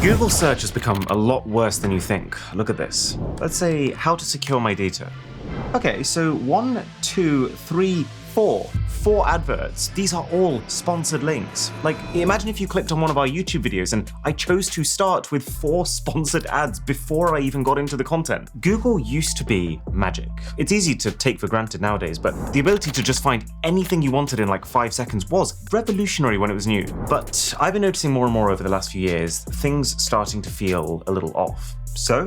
Google search has become a lot worse than you think. Look at this. Let's say how to secure my data. Okay, so 1, 2, 3, 4. 4 adverts. These are all sponsored links. Like, imagine if you clicked on one of our YouTube videos and I chose to start with 4 sponsored ads before I even got into the content. Google used to be magic. It's easy to take for granted nowadays, but the ability to just find anything you wanted in like 5 seconds was revolutionary when it was new. But I've been noticing more and more over the last few years, things starting to feel a little off. So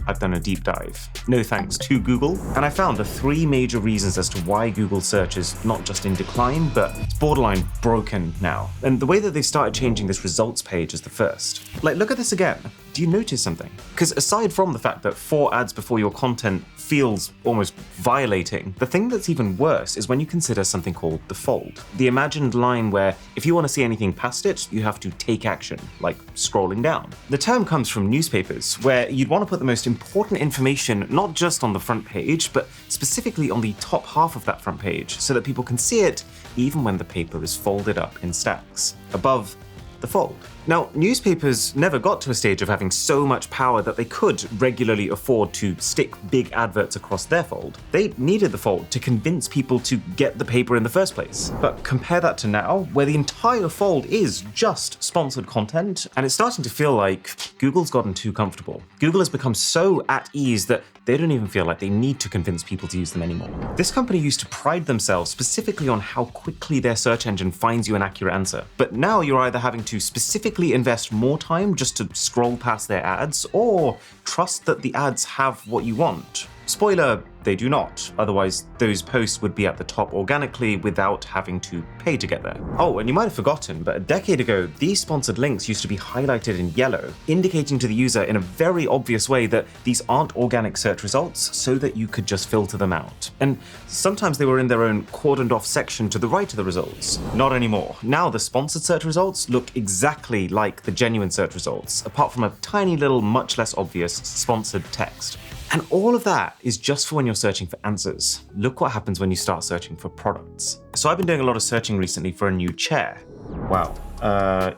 I've done a deep dive. No thanks to Google. And I found the 3 major reasons as to why Google search is not just in decline, but it's borderline broken now. And the way that they started changing this results page is the first. Like, look at this again. Do you notice something? Because aside from the fact that 4 ads before your content feels almost violating, the thing that's even worse is when you consider something called the fold. The imagined line where if you want to see anything past it, you have to take action, like scrolling down. The term comes from newspapers, where you'd want to put the most important information not just on the front page, but specifically on the top half of that front page, so that people can see it even when the paper is folded up in stacks, above the fold. Now, newspapers never got to a stage of having so much power that they could regularly afford to stick big adverts across their fold. They needed the fold to convince people to get the paper in the first place. But compare that to now, where the entire fold is just sponsored content, and it's starting to feel like Google's gotten too comfortable. Google has become so at ease that they don't even feel like they need to convince people to use them anymore. This company used to pride themselves specifically on how quickly their search engine finds you an accurate answer. But now you're either having to specifically invest more time just to scroll past their ads, or trust that the ads have what you want. Spoiler, they do not. Otherwise, those posts would be at the top organically without having to pay to get there. Oh, and you might have forgotten, but a decade ago, these sponsored links used to be highlighted in yellow, indicating to the user in a very obvious way that these aren't organic search results, so that you could just filter them out. And sometimes they were in their own cordoned off section to the right of the results. Not anymore. Now the sponsored search results look exactly like the genuine search results, apart from a tiny little, much less obvious sponsored text. And all of that is just for when you're searching for answers. Look what happens when you start searching for products. So I've been doing a lot of searching recently for a new chair. Wow.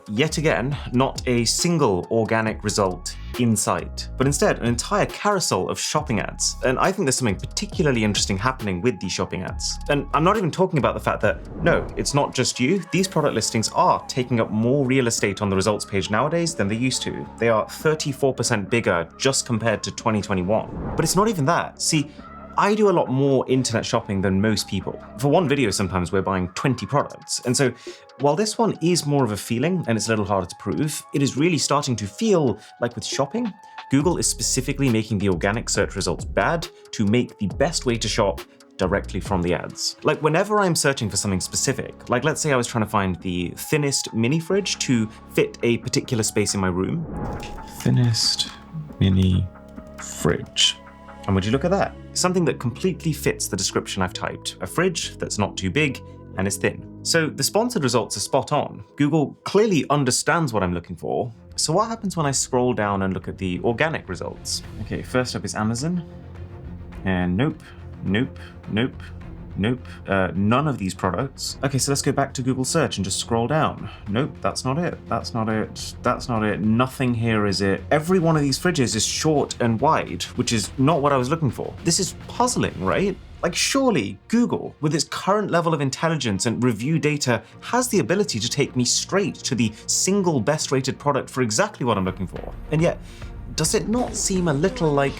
Yet again, not a single organic result in sight, but instead an entire carousel of shopping ads. And I think there's something particularly interesting happening with these shopping ads. And I'm not even talking about the fact that, no, it's not just you. These product listings are taking up more real estate on the results page nowadays than they used to. They are 34% bigger just compared to 2021. But it's not even that. See, I do a lot more internet shopping than most people. For one video, sometimes we're buying 20 products. And so while this one is more of a feeling and it's a little harder to prove, it is really starting to feel like with shopping, Google is specifically making the organic search results bad to make the best way to shop directly from the ads. Like whenever I'm searching for something specific, like let's say I was trying to find the thinnest mini fridge to fit a particular space in my room. Thinnest mini fridge. And would you look at that? Something that completely fits the description I've typed. A fridge that's not too big and is thin. So the sponsored results are spot on. Google clearly understands what I'm looking for. So what happens when I scroll down and look at the organic results? Okay, first up is Amazon. And nope, nope, nope, nope, none of these products. Okay, so let's go back to Google search and just scroll down. Nope, that's not it, that's not it, that's not it, nothing here is it. Every one of these fridges is short and wide, which is not what I was looking for. This is puzzling, right? Like surely Google, with its current level of intelligence and review data, has the ability to take me straight to the single best rated product for exactly what I'm looking for. And yet, does it not seem a little like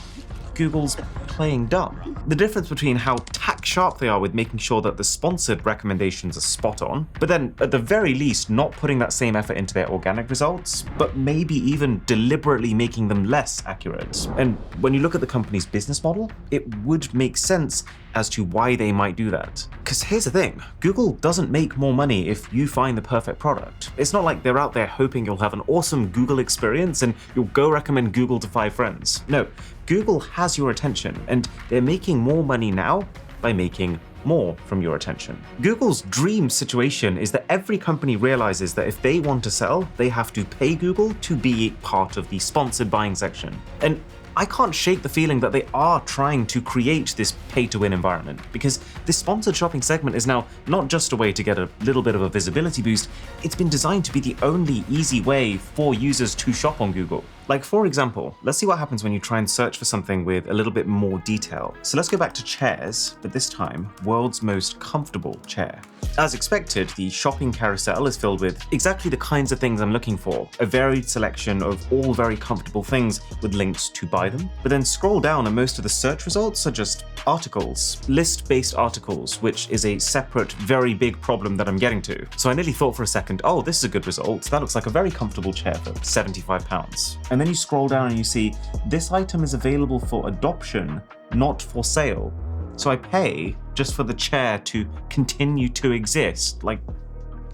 Google's playing dumb? The difference between how tack sharp they are with making sure that the sponsored recommendations are spot on, but then at the very least not putting that same effort into their organic results, but maybe even deliberately making them less accurate. And when you look at the company's business model, it would make sense as to why they might do that. Because here's the thing, Google doesn't make more money if you find the perfect product. It's not like they're out there hoping you'll have an awesome Google experience and you'll go recommend Google to 5 friends. No, Google has your attention, and they're making more money now by making more from your attention. Google's dream situation is that every company realizes that if they want to sell, they have to pay Google to be part of the sponsored buying section. And I can't shake the feeling that they are trying to create this pay-to-win environment, because this sponsored shopping segment is now not just a way to get a little bit of a visibility boost, it's been designed to be the only easy way for users to shop on Google. Like, for example, let's see what happens when you try and search for something with a little bit more detail. So let's go back to chairs, but this time, world's most comfortable chair. As expected, the shopping carousel is filled with exactly the kinds of things I'm looking for, a varied selection of all very comfortable things with links to buy them. But then scroll down and most of the search results are just articles, list-based articles, which is a separate, very big problem that I'm getting to. So I nearly thought for a second, oh, this is a good result. That looks like a very comfortable chair for £75. And then you scroll down and you see, this item is available for adoption, not for sale. So I pay just for the chair to continue to exist. Like,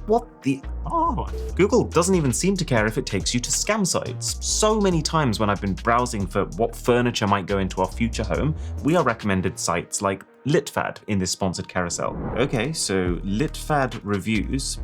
what the? Oh, Google doesn't even seem to care if it takes you to scam sites. So many times when I've been browsing for what furniture might go into our future home, we are recommended sites like LitFad in this sponsored carousel. Okay, so LitFad reviews,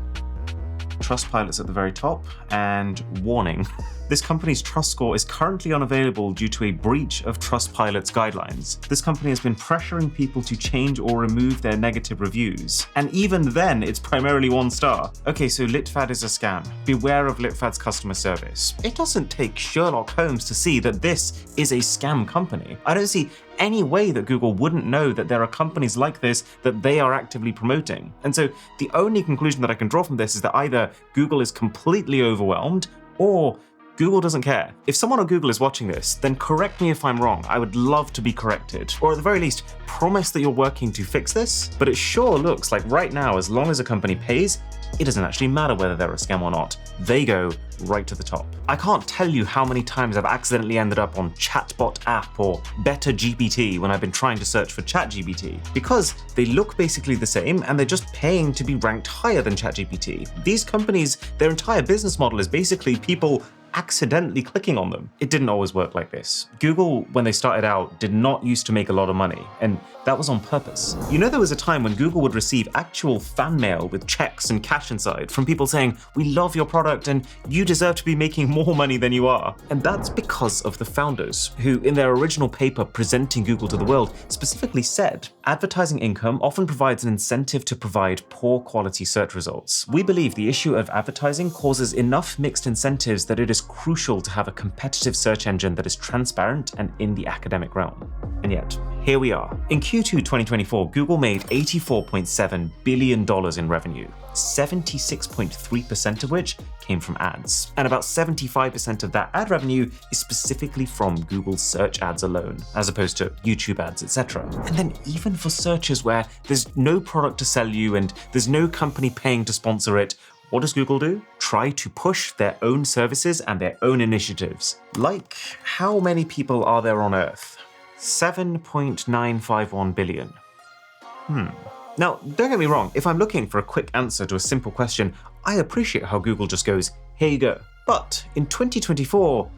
Trustpilot's at the very top, and warning. This company's trust score is currently unavailable due to a breach of Trustpilot's guidelines. This company has been pressuring people to change or remove their negative reviews. And even then, it's primarily 1 star. Okay, so LitFad is a scam. Beware of LitFad's customer service. It doesn't take Sherlock Holmes to see that this is a scam company. I don't see any way that Google wouldn't know that there are companies like this that they are actively promoting. And so the only conclusion that I can draw from this is that either Google is completely overwhelmed or Google doesn't care. If someone on Google is watching this, then correct me if I'm wrong. I would love to be corrected. Or at the very least, promise that you're working to fix this. But it sure looks like right now, as long as a company pays, it doesn't actually matter whether they're a scam or not. They go right to the top. I can't tell you how many times I've accidentally ended up on Chatbot app or Better GPT when I've been trying to search for ChatGPT, because they look basically the same and they're just paying to be ranked higher than ChatGPT. These companies, their entire business model is basically people accidentally clicking on them. It didn't always work like this. Google, when they started out, did not used to make a lot of money, and that was on purpose. You know, there was a time when Google would receive actual fan mail with checks and cash inside from people saying, "We love your product and you deserve to be making more money than you are." And that's because of the founders, who in their original paper presenting Google to the world specifically said, advertising income often provides an incentive to provide poor quality search results. We believe the issue of advertising causes enough mixed incentives that it is crucial to have a competitive search engine that is transparent and in the academic realm. And yet, here we are. In Q2 2024, Google made $84.7 billion in revenue, 76.3% of which came from ads. And about 75% of that ad revenue is specifically from Google search ads alone, as opposed to YouTube ads, etc. And then even for searches where there's no product to sell you and there's no company paying to sponsor it, what does Google do? Try to push their own services and their own initiatives. Like, how many people are there on Earth? 7.951 billion. Now, don't get me wrong, if I'm looking for a quick answer to a simple question, I appreciate how Google just goes, here you go. But in 2024,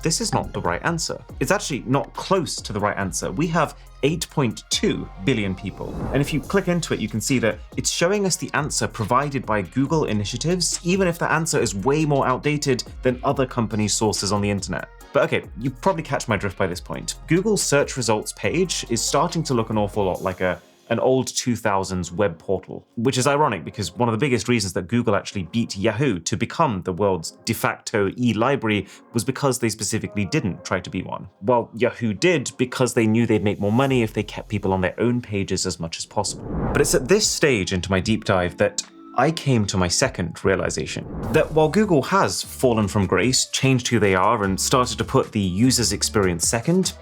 this is not the right answer. It's actually not close to the right answer. We have 8.2 billion people. And if you click into it, you can see that it's showing us the answer provided by Google initiatives, even if the answer is way more outdated than other companies' sources on the internet. But okay, you probably catch my drift by this point. Google's search results page is starting to look an awful lot like an old 2000s web portal, which is ironic because one of the biggest reasons that Google actually beat Yahoo to become the world's de facto e-library was because they specifically didn't try to be one. While Yahoo did because they knew they'd make more money if they kept people on their own pages as much as possible. But it's at this stage into my deep dive that I came to my second realization, that while Google has fallen from grace, changed who they are, and started to put the user's experience second,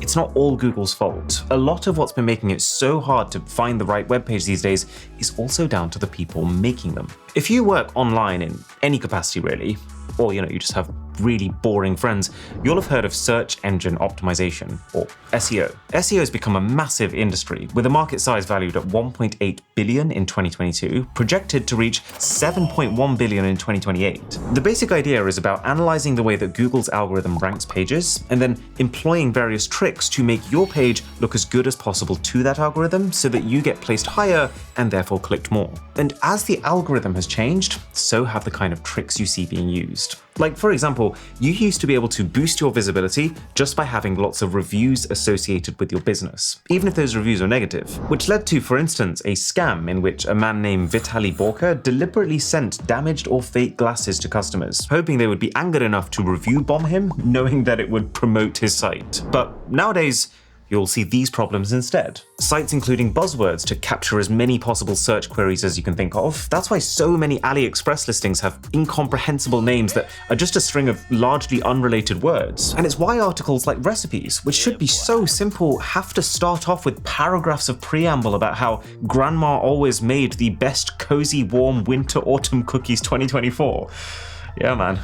it's not all Google's fault. A lot of what's been making it so hard to find the right webpage these days is also down to the people making them. If you work online in any capacity really, or you just have really boring friends, you'll have heard of search engine optimization, or SEO. SEO has become a massive industry, with a market size valued at 1.8 billion in 2022, projected to reach 7.1 billion in 2028. The basic idea is about analyzing the way that Google's algorithm ranks pages, and then employing various tricks to make your page look as good as possible to that algorithm so that you get placed higher and therefore clicked more. And as the algorithm has changed, so have the kind of tricks you see being used. Like, for example, you used to be able to boost your visibility just by having lots of reviews associated with your business, even if those reviews are negative, which led to, for instance, a scam in which a man named Vitaly Borka deliberately sent damaged or fake glasses to customers, hoping they would be angered enough to review bomb him, knowing that it would promote his site. But nowadays, you'll see these problems instead. Sites including buzzwords to capture as many possible search queries as you can think of. That's why so many AliExpress listings have incomprehensible names that are just a string of largely unrelated words. And it's why articles like recipes, which should be so simple, have to start off with paragraphs of preamble about how grandma always made the best cozy warm winter autumn cookies 2024. Yeah, man.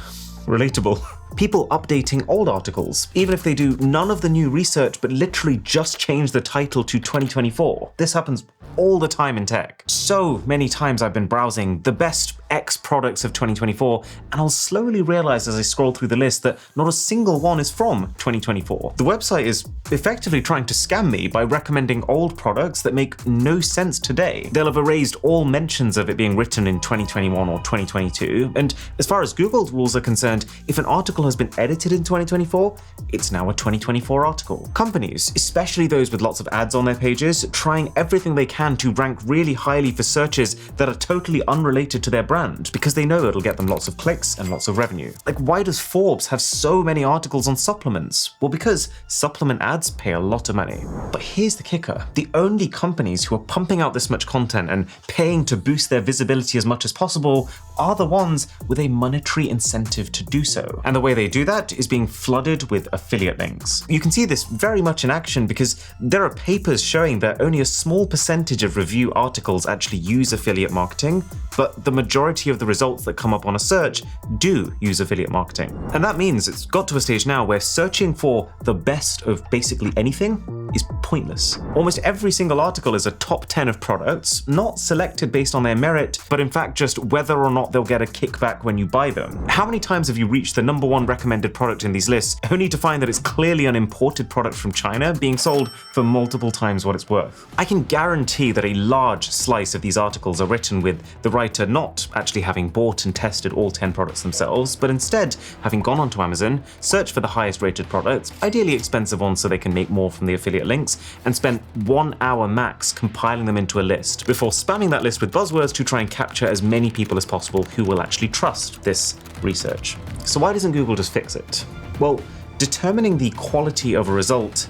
Relatable. People updating old articles, even if they do none of the new research but literally just change the title to 2024. This happens all the time in tech. So many times I've been browsing the best X products of 2024, and I'll slowly realize as I scroll through the list that not a single one is from 2024. The website is effectively trying to scam me by recommending old products that make no sense today. They'll have erased all mentions of it being written in 2021 or 2022, and as far as Google's rules are concerned, if an article has been edited in 2024, it's now a 2024 article. Companies, especially those with lots of ads on their pages, trying everything they can to rank really highly for searches that are totally unrelated to their brand because they know it'll get them lots of clicks and lots of revenue. Like, why does Forbes have so many articles on supplements? Well, because supplement ads pay a lot of money. But here's the kicker. The only companies who are pumping out this much content and paying to boost their visibility as much as possible are the ones with a monetary incentive to do so. And the way they do that is being flooded with affiliate links. You can see this very much in action because there are papers showing that only a small percentage of review articles actually use affiliate marketing, but the majority of the results that come up on a search do use affiliate marketing. And that means it's got to a stage now where searching for the best of basically anything is pointless. Almost every single article is a top 10 of products, not selected based on their merit, but in fact just whether or not they'll get a kickback when you buy them. How many times have you reached the #1 recommended product in these lists only to find that it's clearly an imported product from China being sold for multiple times what it's worth? I can guarantee that a large slice of these articles are written with the writer not actually having bought and tested all 10 products themselves, but instead having gone onto Amazon, searched for the highest rated products, ideally expensive ones so they can make more from the affiliate links, and spent 1 hour max compiling them into a list before spamming that list with buzzwords to try and capture as many people as possible who will actually trust this research. So why doesn't Google just fix it? Well, determining the quality of a result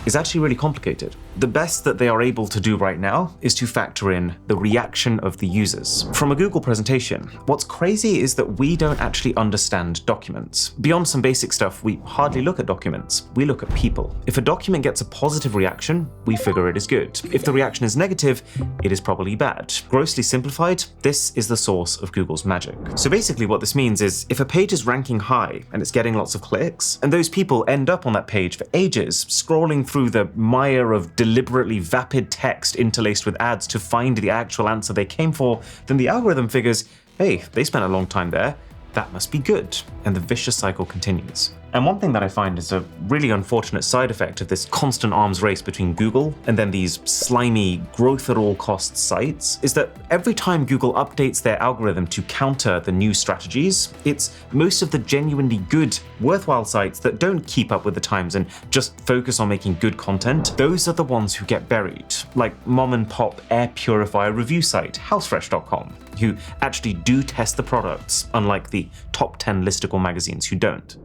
is actually really complicated. The best that they are able to do right now is to factor in the reaction of the users. From a Google presentation, what's crazy is that we don't actually understand documents. Beyond some basic stuff, we hardly look at documents. We look at people. If a document gets a positive reaction, we figure it is good. If the reaction is negative, it is probably bad. Grossly simplified, this is the source of Google's magic. So basically what this means is if a page is ranking high and it's getting lots of clicks, and those people end up on that page for ages, scrolling through the mire of deliberately vapid text interlaced with ads to find the actual answer they came for, then the algorithm figures, hey, they spent a long time there, that must be good, and the vicious cycle continues. And one thing that I find is a really unfortunate side effect of this constant arms race between Google and then these slimy growth at all costs sites is that every time Google updates their algorithm to counter the new strategies, it's most of the genuinely good, worthwhile sites that don't keep up with the times and just focus on making good content. Those are the ones who get buried, like mom and pop air purifier review site, housefresh.com, who actually do test the products, unlike the top 10 listicle magazines who don't.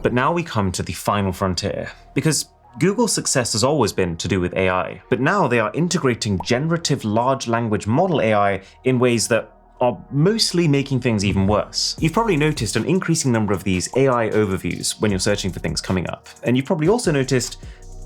But now we come to the final frontier, because Google's success has always been to do with AI, but now they are integrating generative large language model AI in ways that are mostly making things even worse. You've probably noticed an increasing number of these AI overviews when you're searching for things coming up, and you've probably also noticed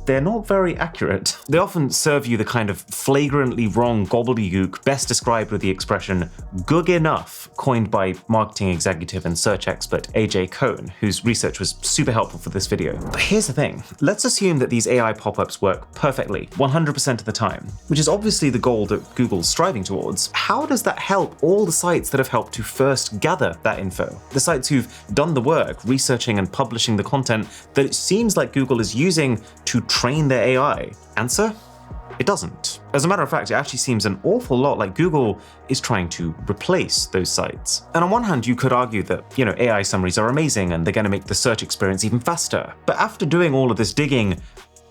they're not very accurate. They often serve you the kind of flagrantly wrong gobbledygook best described with the expression "good enough," coined by marketing executive and search expert AJ Cohn, whose research was super helpful for this video. But here's the thing. Let's assume that these AI pop-ups work perfectly, 100% of the time, which is obviously the goal that Google's striving towards. How does that help all the sites that have helped to first gather that info? The sites who've done the work, researching and publishing the content that it seems like Google is using to train their AI? Answer? It doesn't. As a matter of fact, it actually seems an awful lot like Google is trying to replace those sites. And on one hand, you could argue that, AI summaries are amazing and they're going to make the search experience even faster. But after doing all of this digging,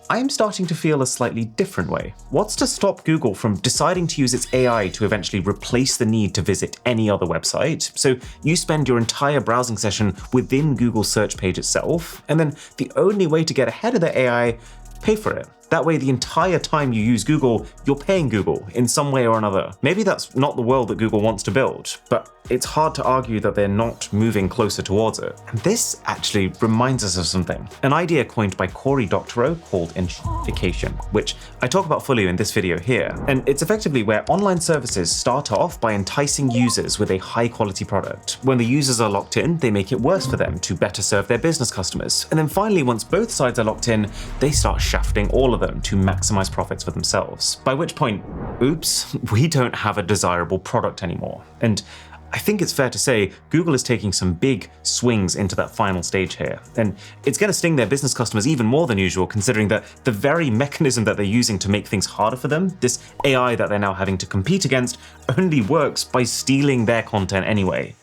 I am starting to feel a slightly different way. What's to stop Google from deciding to use its AI to eventually replace the need to visit any other website? So you spend your entire browsing session within Google's search page itself, and then the only way to get ahead of the AI, pay for it. That way, the entire time you use Google, you're paying Google in some way or another. Maybe that's not the world that Google wants to build, but it's hard to argue that they're not moving closer towards it. And this actually reminds us of something, an idea coined by Cory Doctorow called enshittification, which I talk about fully in this video here. And it's effectively where online services start off by enticing users with a high-quality product. When the users are locked in, they make it worse for them to better serve their business customers. And then finally, once both sides are locked in, they start shafting all of them to maximize profits for themselves. By which point, oops, we don't have a desirable product anymore. And I think it's fair to say Google is taking some big swings into that final stage here. And it's going to sting their business customers even more than usual, considering that the very mechanism that they're using to make things harder for them, this AI that they're now having to compete against, only works by stealing their content anyway.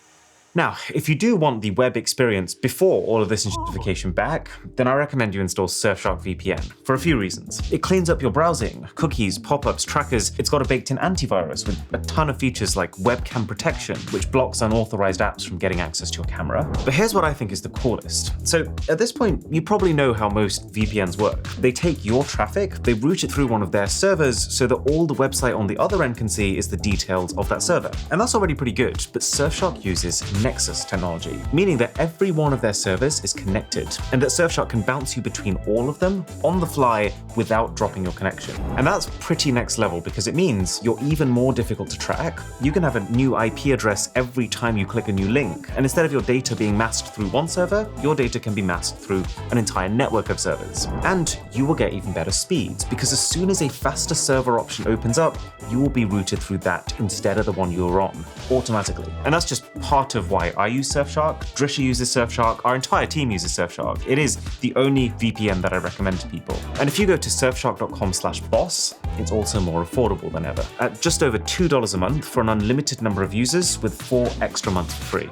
Now, if you do want the web experience before all of this enshittification back, then I recommend you install Surfshark VPN for a few reasons. It cleans up your browsing, cookies, pop-ups, trackers. It's got a baked-in antivirus with a ton of features like webcam protection, which blocks unauthorized apps from getting access to your camera. But here's what I think is the coolest. So at this point, you probably know how most VPNs work. They take your traffic, they route it through one of their servers so that all the website on the other end can see is the details of that server. And that's already pretty good, but Surfshark uses Nexus technology, meaning that every one of their servers is connected, and that Surfshark can bounce you between all of them on the fly without dropping your connection. And that's pretty next level because it means you're even more difficult to track. You can have a new IP address every time you click a new link, and instead of your data being masked through one server, your data can be masked through an entire network of servers. And you will get even better speeds because as soon as a faster server option opens up, you will be routed through that instead of the one you're on, automatically. And that's just part of why I use Surfshark, Drisha uses Surfshark, our entire team uses Surfshark. It is the only VPN that I recommend to people. And if you go to surfshark.com/boss, it's also more affordable than ever, at just over $2 a month for an unlimited number of users with 4 extra months for free.